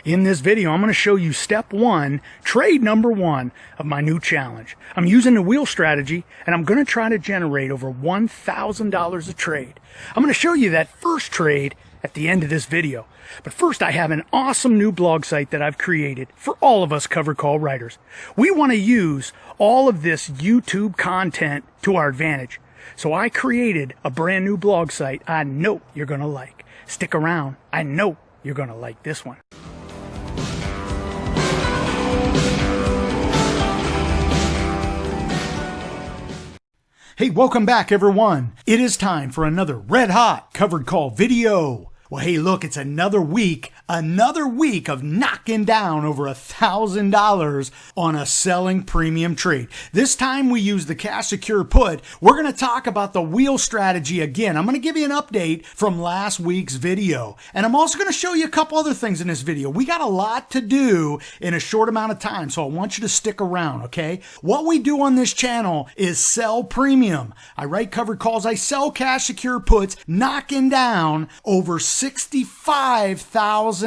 In this video, I'm going to show you step one, trade number one of my new challenge. I'm using the wheel strategy, and I'm going to try to generate over $1,000 a trade. I'm going to show you that first trade at the end of this video. But first, I have an awesome new blog site that I've created for all of us covered call writers. We want to use all of this YouTube content to our advantage. So I created a brand new blog site I know you're going to like. Stick around. I know you're going to like this one. Hey, welcome back everyone. It is time for another red hot covered call video. Well, hey, look, it's another week of knocking down over $1,000 on a selling premium trade. This time we use the Cash Secured Put. We're going to talk about the wheel strategy again. I'm going to give you an update from last week's video. And I'm also going to show you a couple other things in this video. We got a lot to do in a short amount of time, so I want you to stick around, okay? What we do on this channel is sell premium. I write covered calls. I sell Cash Secured Puts, knocking down over $65,000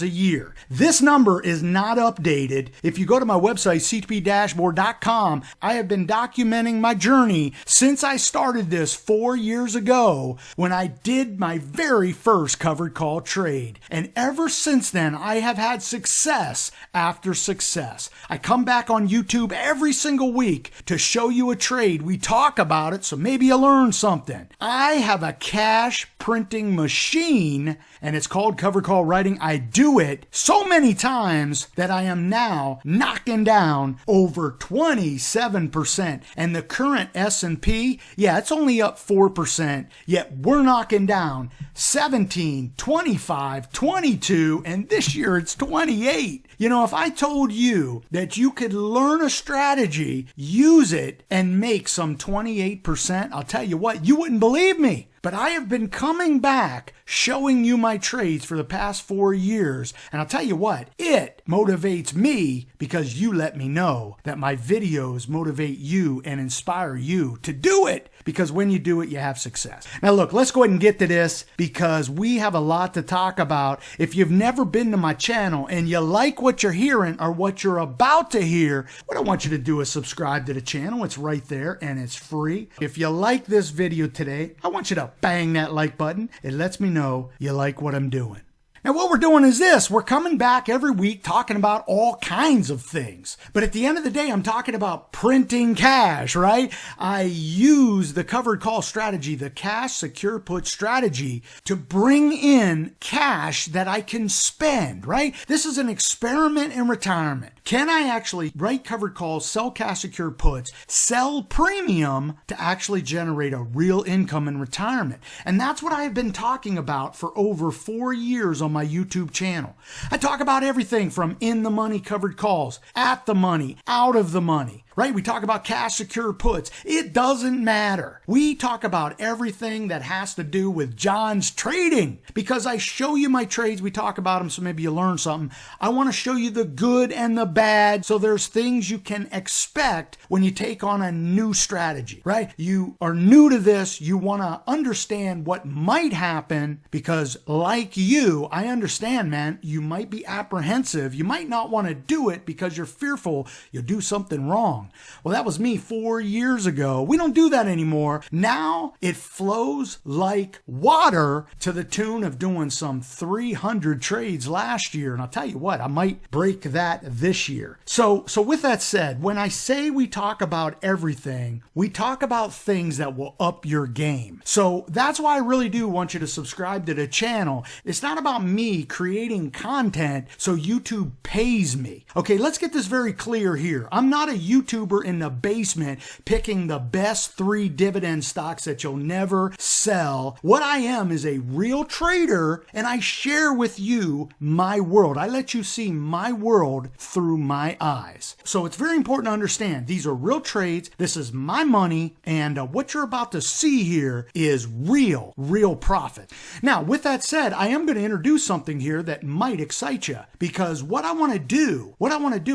a year. This number is not updated. If you go to my website, ctpdashboard.com, I have been documenting my journey since I started this 4 years ago when I did my very first covered call trade. And ever since then, I have had success after success. I come back on YouTube every single week to show you a trade. We talk about it, so maybe you learn something. I have a cash printing machine, and it's called covered call writing. I do it so many times that I am now knocking down over 27%. And the current S&P, yeah, it's only up 4%, yet we're knocking down 17, 25, 22, and this year it's 28. You know, if I told you that you could learn a strategy, use it, and make some 28%, I'll tell you what, you wouldn't believe me. But I have been coming back showing you my trades for the past 4 years. And I'll tell you what, it motivates me because you let me know that my videos motivate you and inspire you to do it. Because when you do it, you have success. Now look, let's go ahead and get to this because we have a lot to talk about. If you've never been to my channel and you like what you're hearing or what you're about to hear, what I want you to do is subscribe to the channel. It's right there and it's free. If you like this video today, I want you to bang that like button. It lets me know you like what I'm doing. Now what we're doing is this. We're coming back every week talking about all kinds of things. But at the end of the day, I'm talking about printing cash, right? I use the covered call strategy, the Cash Secure Put strategy, to bring in cash that I can spend, right? This is an experiment in retirement. Can I actually write covered calls, sell Cash Secured Puts, sell premium to actually generate a real income in retirement? And that's what I have been talking about for over 4 years on my YouTube channel. I talk about everything from in the money covered calls, at the money, out of the money, right? We talk about Cash Secured Puts. It doesn't matter. We talk about everything that has to do with John's trading because I show you my trades. We talk about them so maybe you learn something. I want to show you the good and the bad. So there's things you can expect when you take on a new strategy, right? You are new to this. You want to understand what might happen because like you, I understand, man, you might be apprehensive. You might not want to do it because you're fearful you'll do something wrong. Well, that was me 4 years ago. We don't do that anymore. Now it flows like water to the tune of doing some 300 trades last year. And I'll tell you what, I might break that this year. So with that said, when I say we talk about everything, we talk about things that will up your game. So that's why I really do want you to subscribe to the channel. It's not about me creating content so YouTube pays me. Okay, let's get this very clear here. I'm not a YouTuber in the basement picking the best 3 dividend stocks that you'll never sell. What I am is a real trader and I share with you my world. I let you see my world through my eyes. So it's very important to understand these are real trades. This is my money and what you're about to see here is real profit. Now, with that said, I am going to introduce something here that might excite you because what I want to do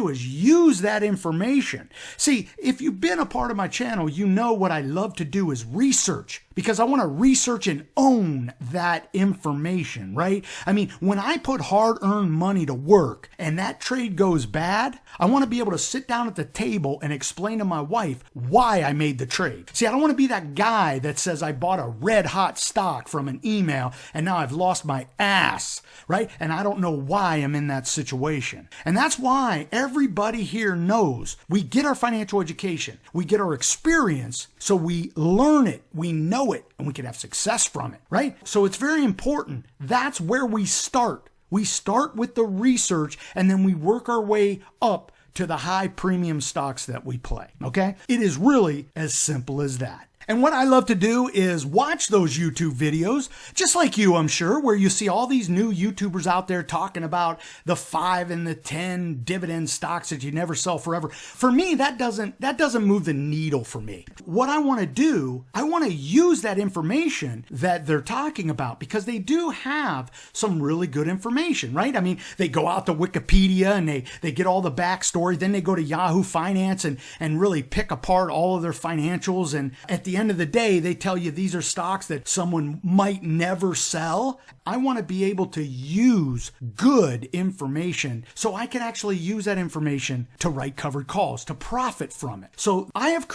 is use that information. See, if you've been a part of my channel, you know what I love to do is research, because I want to research and own that information, right? I mean, when I put hard-earned money to work and that trade goes bad, I want to be able to sit down at the table and explain to my wife why I made the trade. See, I don't want to be that guy that says I bought a red-hot stock from an email and now I've lost my ass, right? And I don't know why I'm in that situation. And that's why everybody here knows we get our financial education, we get our experience, so we learn it, we know it, and we can have success from it, right? So it's very important. That's where we start. We start with the research and then we work our way up to the high premium stocks that we play, okay? It is really as simple as that. And what I love to do is watch those YouTube videos, just like you, I'm sure, where you see all these new YouTubers out there talking about the 5 and the 10 dividend stocks that you never sell forever. For me, that doesn't move the needle for me. What I want to do, I want to use that information that they're talking about, because they do have some really good information, right? I mean, they go out to Wikipedia and they get all the backstory. Then they go to Yahoo Finance and really pick apart all of their financials. And at the end of the day, they tell you these are stocks that someone might never sell. I want to be able to use good information so I can actually use that information to write covered calls, to profit from it. So I have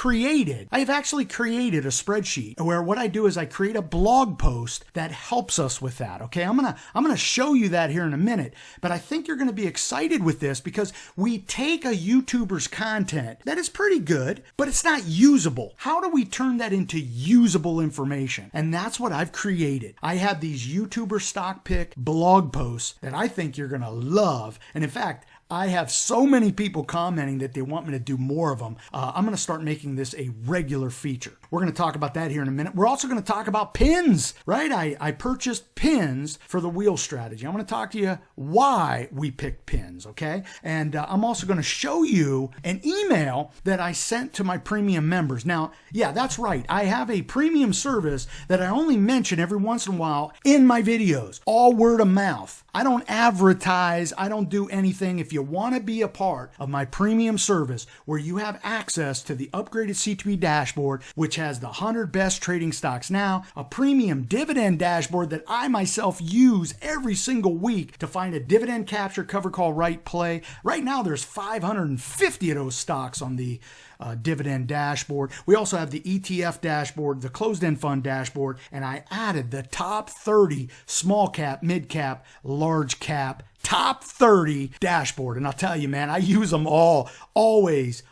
actually created a spreadsheet where what I do is I create a blog post that helps us with that. Okay, I'm gonna show you that here in a minute, but I think you're gonna be excited with this because we take a YouTuber's content that is pretty good, but it's not usable. How do we turn that into usable information? And that's what I've created. I have these YouTuber stock pick blog posts that I think you're going to love. And in fact, I have so many people commenting that they want me to do more of them. I'm going to start making this a regular feature. We're going to talk about that here in a minute. We're also going to talk about pins, right? I purchased pins for the wheel strategy. I'm going to talk to you why we pick pins, okay? And I'm also going to show you an email that I sent to my premium members. Now, yeah, that's right. I have a premium service that I only mention every once in a while in my videos, all word of mouth. I don't advertise. I don't do anything. If you want to be a part of my premium service where you have access to the upgraded CTP dashboard, which has the 100 best trading stocks now, a premium dividend dashboard that I myself use every single week to find a dividend capture, cover call, right play. Right now, there's 550 of those stocks on the dividend dashboard. We also have the ETF dashboard, the closed-end fund dashboard, and I added the top 30 small cap, mid cap, large cap, top 30 dashboard. And I'll tell you, man, I use them all, always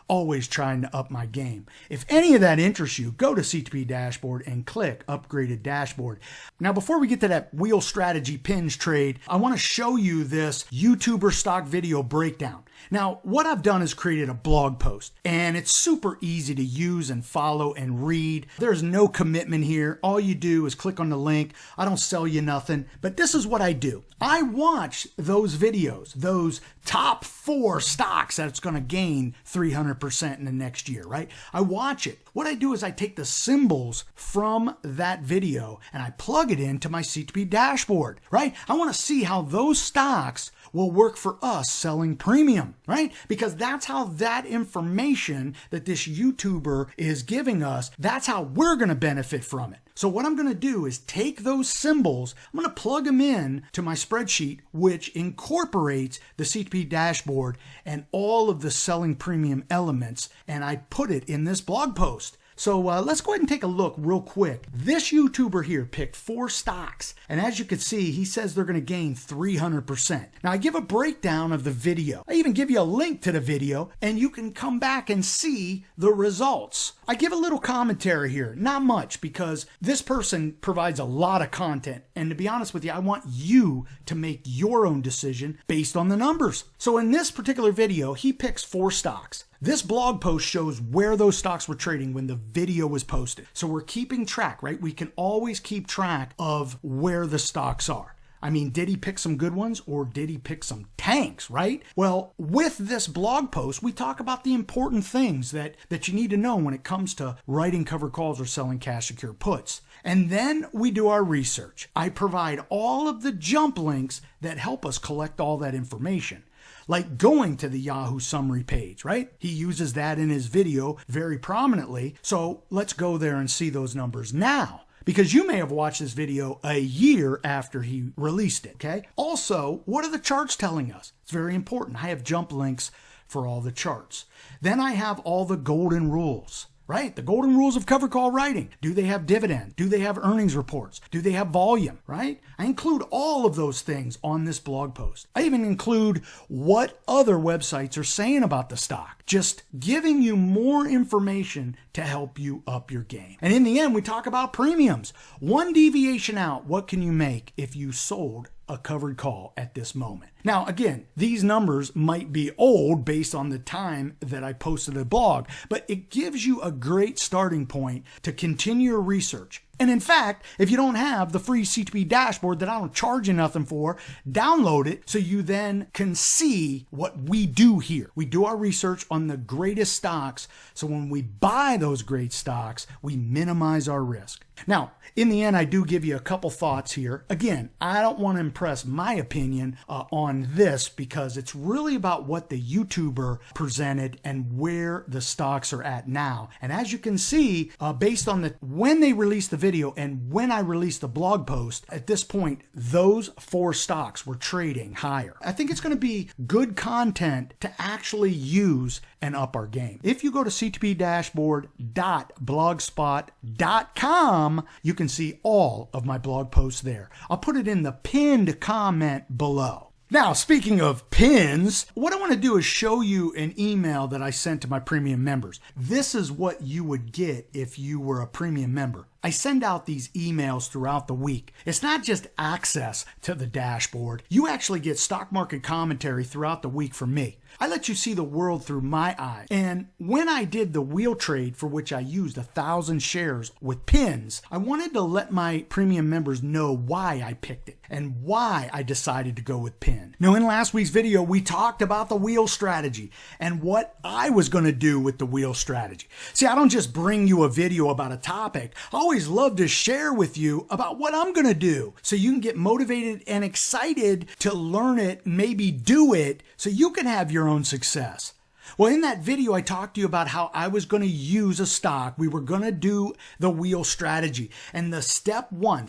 trying to up my game. If any of that interests you, go to CTP dashboard and click upgraded dashboard. Now, before we get to that wheel strategy pins trade, I want to show you this YouTuber stock video breakdown. Now, what I've done is created a blog post, and it's super easy to use and follow and read. There's no commitment here. All you do is click on the link. I don't sell you nothing, but this is what I do. I watch those videos, those top 4 stocks that's going to gain 300% in the next year, right? I watch it. What I do is I take the symbols from that video and I plug it into my CTP dashboard, right? I want to see how those stocks will work for us selling premium, right? Because that's how that information that this YouTuber is giving us, that's how we're going to benefit from it. So what I'm going to do is take those symbols, I'm going to plug them in to my spreadsheet, which incorporates the CTP dashboard and all of the selling premium elements, and I put it in this blog post. So let's go ahead and take a look real quick. This YouTuber here picked 4 stocks, and as you can see, he says they're going to gain 300%. Now, I give a breakdown of the video. I even give you a link to the video, and you can come back and see the results. I give a little commentary here, not much, because this person provides a lot of content, and to be honest with you, I want you to make your own decision based on the numbers. So in this particular video, he picks 4 stocks. This blog post shows where those stocks were trading when the video was posted. So we're keeping track, right? We can always keep track of where the stocks are. I mean, did he pick some good ones or did he pick some tanks, right? Well, with this blog post, we talk about the important things that you need to know when it comes to writing covered calls or selling cash secured puts. And then we do our research. I provide all of the jump links that help us collect all that information. Like going to the Yahoo summary page, right? He uses that in his video very prominently. So let's go there and see those numbers now, because you may have watched this video a year after he released it, okay? Also, what are the charts telling us? It's very important. I have jump links for all the charts. Then I have all the golden rules. Right? The golden rules of covered call writing. Do they have dividend? Do they have earnings reports? Do they have volume? Right? I include all of those things on this blog post. I even include what other websites are saying about the stock. Just giving you more information to help you up your game. And in the end, we talk about premiums. One deviation out, what can you make if you sold a covered call at this moment? Now, again, these numbers might be old based on the time that I posted a blog, but it gives you a great starting point to continue your research. And in fact, if you don't have the free CTP dashboard that I don't charge you nothing for, download it so you then can see what we do here. We do our research on the greatest stocks, so when we buy those great stocks, we minimize our risk. Now, in the end, I do give you a couple thoughts here. Again, I don't want to impress my opinion on this because it's really about what the YouTuber presented and where the stocks are at now. And as you can see, based on when they released the video and when I released the blog post, at this point, those 4 stocks were trading higher. I think it's going to be good content to actually use and up our game. If you go to ctpdashboard.blogspot.com, you can see all of my blog posts there. I'll put it in the pinned comment below. Now, speaking of pins, what I want to do is show you an email that I sent to my premium members. This is what you would get if you were a premium member. I send out these emails throughout the week. It's not just access to the dashboard. You actually get stock market commentary throughout the week from me. I let you see the world through my eyes. And when I did the wheel trade, for which I used 1,000 shares with pins, I wanted to let my premium members know why I picked it and why I decided to go with pin. Now, in last week's video, we talked about the wheel strategy and what I was going to do with the wheel strategy. See, I don't just bring you a video about a topic. I always love to share with you about what I'm going to do so you can get motivated and excited to learn it, maybe do it, so you can have your own success. Well, in that video, I talked to you about how I was going to use a stock. We were going to do the wheel strategy. And the step one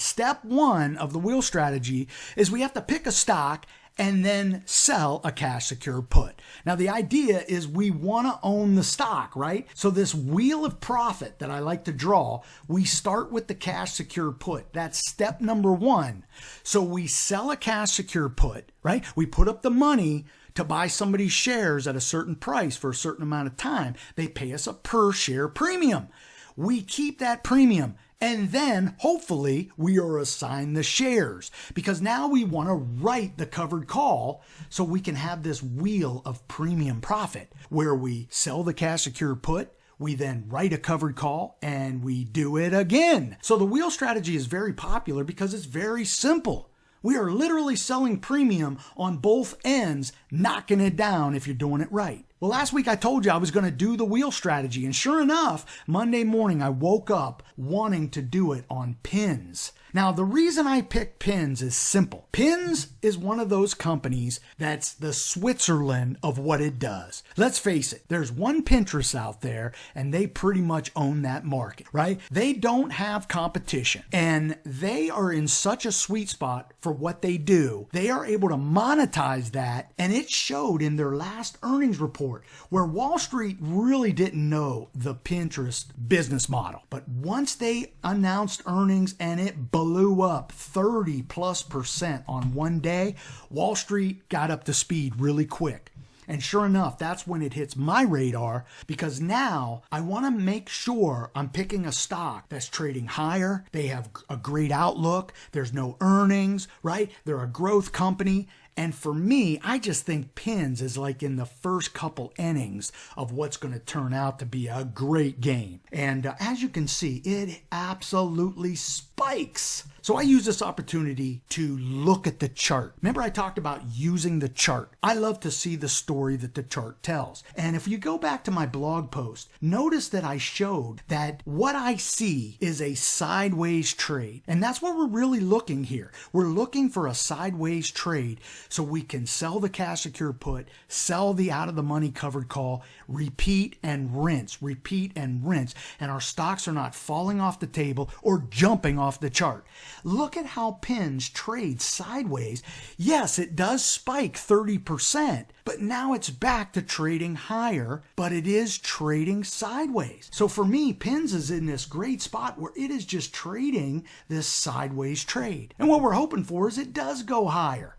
of the wheel strategy is we have to pick a stock and then sell a cash secured put. Now, the idea is we want to own the stock, right? So this wheel of profit that I like to draw, we start with the cash secured put. That's step number 1. So we sell a cash secured put, right? We put up the money to buy somebody's shares at a certain price for a certain amount of time. They pay us a per share premium. We keep that premium. And then, hopefully, we are assigned the shares because now we want to write the covered call so we can have this wheel of premium profit where we sell the cash secured put, we then write a covered call, and we do it again. So the wheel strategy is very popular because it's very simple. We are literally selling premium on both ends, knocking it down if you're doing it right. Well, last week I told you I was going to do the wheel strategy, and sure enough, Monday morning I woke up wanting to do it on pins. Now, the reason I picked pins is simple. Pins is one of those companies that's the Switzerland of what it does. Let's face it, there's one Pinterest out there, and they pretty much own that market, right? They don't have competition, and they are in such a sweet spot for what they do. They are able to monetize that, and it showed in their last earnings report, where Wall Street really didn't know the Pinterest business model. But once they announced earnings and it blew up 30+% on one day, Wall Street got up to speed really quick. And sure enough, that's when it hits my radar, because now I want to make sure I'm picking a stock that's trading higher. They have a great outlook. There's no earnings, right? They're a growth company. And for me, I just think pins is like in the first couple innings of what's going to turn out to be a great game. And as you can see, it absolutely spikes. So I use this opportunity to look at the chart. Remember I talked about using the chart. I love to see the story that the chart tells. And if you go back to my blog post, notice that I showed that what I see is a sideways trade. And that's what we're really looking here. We're looking for a sideways trade so we can sell the cash secured put, sell the out of the money covered call, repeat and rinse, repeat and rinse. And our stocks are not falling off the table or jumping off the chart. Look at how pins trade sideways. Yes, it does spike 30%, but now it's back to trading higher, but it is trading sideways. So for me, pins is in this great spot where it is just trading this sideways trade. And what we're hoping for is it does go higher.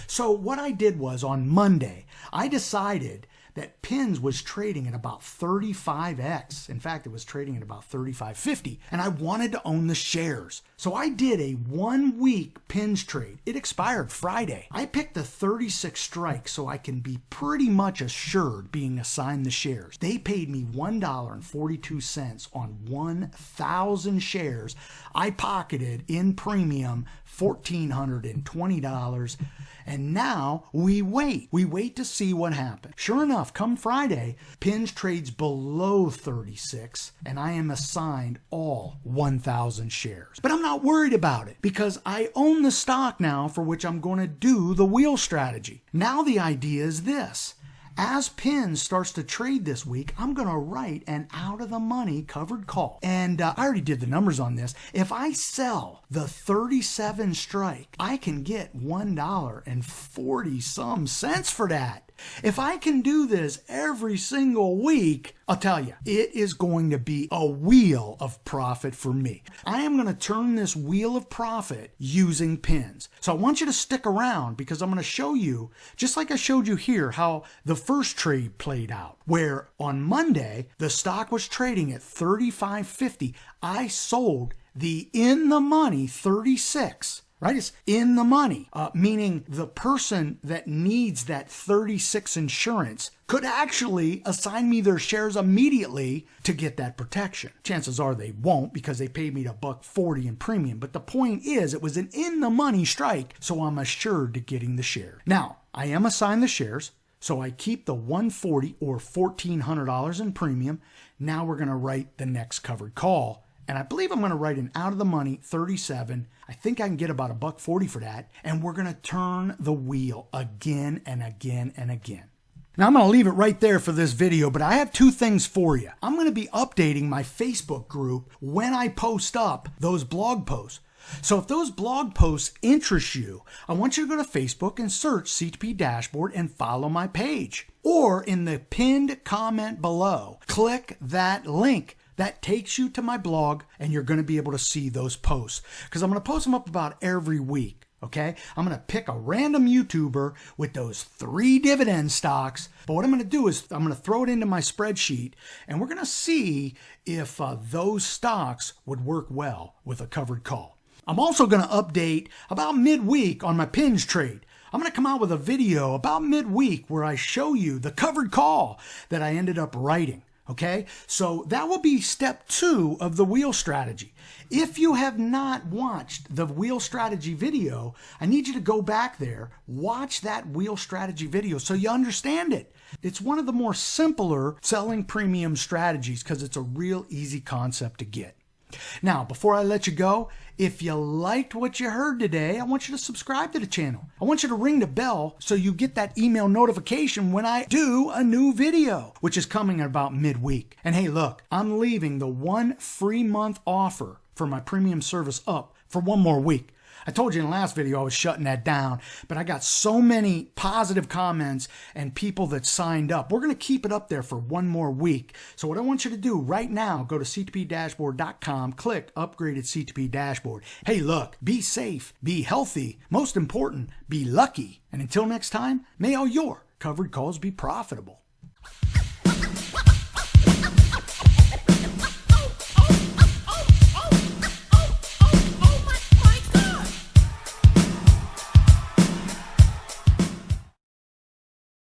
So what I did was on Monday, I decided that pins was trading at about 35x. In fact, it was trading at about 35.50, and I wanted to own the shares. So I did a 1 week pins trade. It expired Friday. I picked a 36 strike so I can be pretty much assured being assigned the shares. They paid me $1.42 on 1,000 shares. I pocketed in premium $1,420. And now we wait. We wait to see what happens. Sure enough, come Friday, pins trades below 36, and I am assigned all 1,000 shares. But I'm not worried about it because I own the stock now for which I'm going to do the wheel strategy. Now the idea is this. As pins starts to trade this week, I'm going to write an out-of-the-money covered call. And I already did the numbers on this. If I sell the 37 strike, I can get $1.40 some for that. If I can do this every single week, I'll tell you, it is going to be a wheel of profit for me. I am going to turn this wheel of profit using pins. So I want you to stick around because I'm going to show you, just like I showed you here, how the first trade played out, where on Monday, the stock was trading at 35.50. I sold the in the money 36. Right? It's in the money, meaning the person that needs that 36 insurance could actually assign me their shares immediately to get that protection. Chances are they won't because they paid me $1.40 in premium. But the point is, it was an in the money strike, so I'm assured to getting the share. Now, I am assigned the shares, so I keep the $140 or $1,400 in premium. Now we're going to write the next covered call. And I believe I'm going to write an out of the money 37. I think I can get about $1.40 for that. And we're going to turn the wheel again and again and again. Now I'm going to leave it right there for this video, but I have two things for you. I'm going to be updating my Facebook group when I post up those blog posts. So if those blog posts interest you, I want you to go to Facebook and search CTP Dashboard and follow my page. Or in the pinned comment below, click that link. That takes you to my blog, and you're going to be able to see those posts because I'm going to post them up about every week. Okay, I'm going to pick a random YouTuber with those 3 dividend stocks. But what I'm going to do is I'm going to throw it into my spreadsheet, and we're going to see if those stocks would work well with a covered call. I'm also going to update about midweek on my pins trade. I'm going to come out with a video about midweek where I show you the covered call that I ended up writing. Okay, so that will be step 2 of the wheel strategy. If you have not watched the wheel strategy video, I need you to go back there, watch that wheel strategy video so you understand it. It's one of the more simpler selling premium strategies because it's a real easy concept to get. Now, before I let you go, if you liked what you heard today, I want you to subscribe to the channel. I want you to ring the bell so you get that email notification when I do a new video, which is coming at about midweek. And hey, look, I'm leaving the 1 free month offer for my premium service up for 1 more week. I told you in the last video I was shutting that down, but I got so many positive comments and people that signed up. We're going to keep it up there for 1 more week. So what I want you to do right now, go to ctpdashboard.com, click Upgraded CTP Dashboard. Hey, look, be safe, be healthy, most important, be lucky. And until next time, may all your covered calls be profitable.